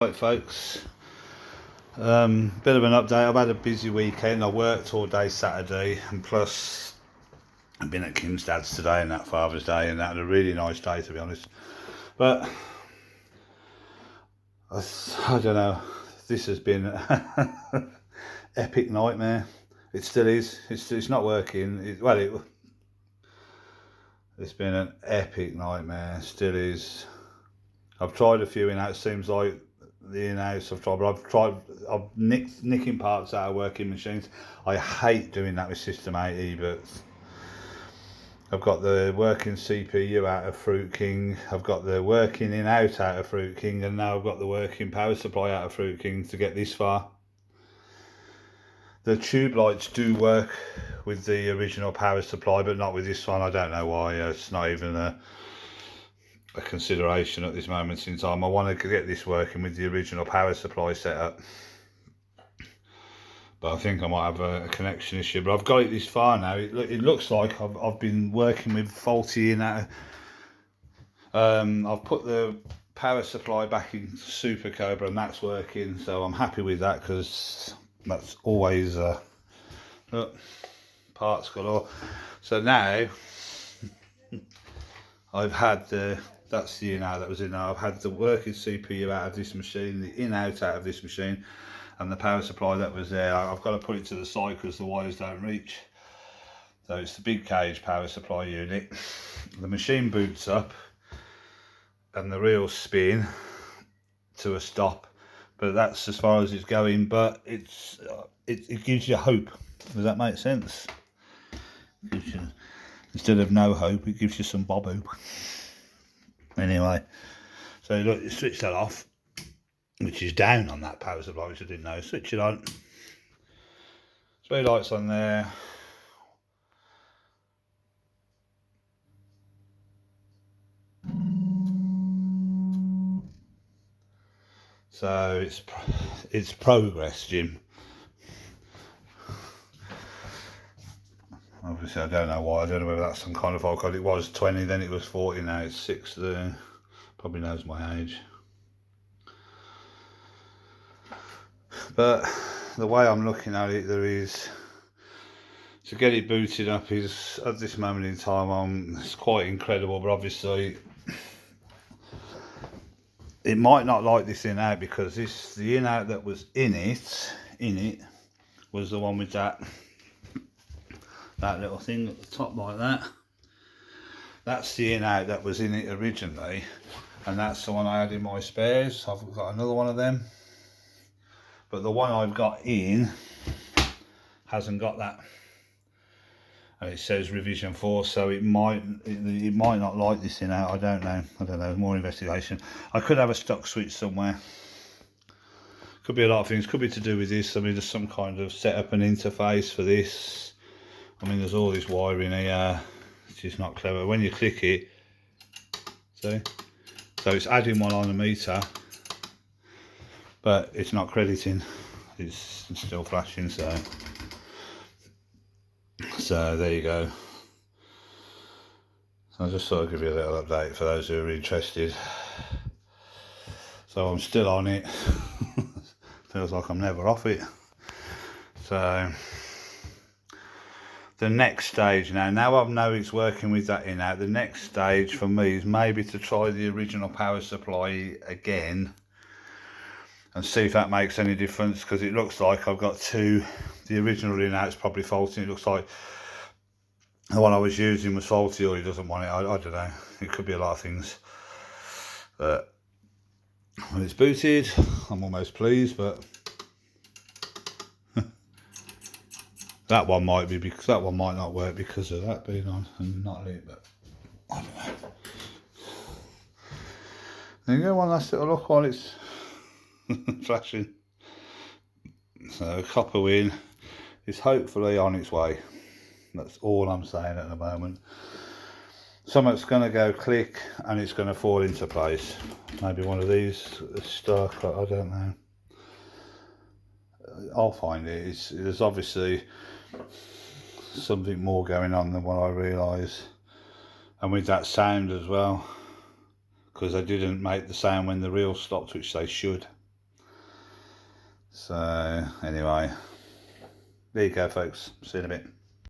Right folks, bit of an update. I've had a busy weekend. I worked all day Saturday, and plus I've been at Kim's dad's today and that Father's Day, and that had a really nice day, to be honest. But I don't know, this has been an epic nightmare. It still is. It's not working. It's been an epic nightmare. Still is. I've tried a few in-house. Seems like the in-house I've nicking parts out of working machines. I hate doing that with System 80, but I've got the working CPU out of Fruit King, I've got the working in-out out of Fruit King, and now I've got the working power supply out of Fruit King to get this far. The tube lights do work with the original power supply, but not with this one. I don't know why. It's not even a consideration at this moment in time. I want to get this working with the original power supply setup, but I think I might have a connection issue. But I've got it this far now. It looks like I've been working with faulty in that. I've put the power supply back in Super Cobra and that's working, so I'm happy with that, because that's always parts galore. So now I've had that's the in-out that was in there. I've had the working CPU out of this machine, the in-out out of this machine, and the power supply that was there. I've got to put it to the side because the wires don't reach. So it's the big cage power supply unit. The machine boots up and the reels spin to a stop, but that's as far as it's going. But it gives you hope. Does that make sense? Instead of no hope, it gives you some bob hope. Anyway, so look, you switch that off, which is down on that power supply, which I didn't know. Switch it on. 3 lights on there. So it's progress, Jim. Obviously, I don't know why. I don't know whether that's some kind of fault. It was 20, then it was 40, now it's 6. Probably knows my age. But the way I'm looking at it, there is, to get it booted up is, at this moment in time, it's quite incredible. But obviously, it might not like this in-out, because the in-out that was in it was the one with that little thing at the top like that. That's the in-out that was in it originally, and that's the one I had in my spares. I've got another one of them, but the one I've got in hasn't got that, and it says revision 4, so it might not like this in-out. I don't know, more investigation. I could have a stock switch somewhere. Could be a lot of things. Could be to do with this. I mean, there's some kind of setup and interface for this. I mean, there's all this wiring here, which is not clever. When you click it, see? So it's adding one on the meter, but it's not crediting. It's still flashing, so there you go. So I just thought I'd give you a little update for those who are interested. So I'm still on it. Feels like I'm never off it. So the next stage now I know it's working with that in-out, the next stage for me is maybe to try the original power supply again and see if that makes any difference, because it looks like I've got two. The original in-out's probably faulty. It looks like the one I was using was faulty, or he doesn't want it. I don't know, it could be a lot of things. But when it's booted, I'm almost pleased. But that one might be, because that one might not work because of that being on and not lit, but I don't know. There you go, one last little look while it's flashing. So copper win is hopefully on its way. That's all I'm saying at the moment. Something's going to go click and it's going to fall into place. Maybe one of these is stuck, I don't know. I'll find it. There's obviously something more going on than what I realise, and with that sound as well, because they didn't make the sound when the reel stopped, which they should. So anyway, there you go folks, see you in a bit.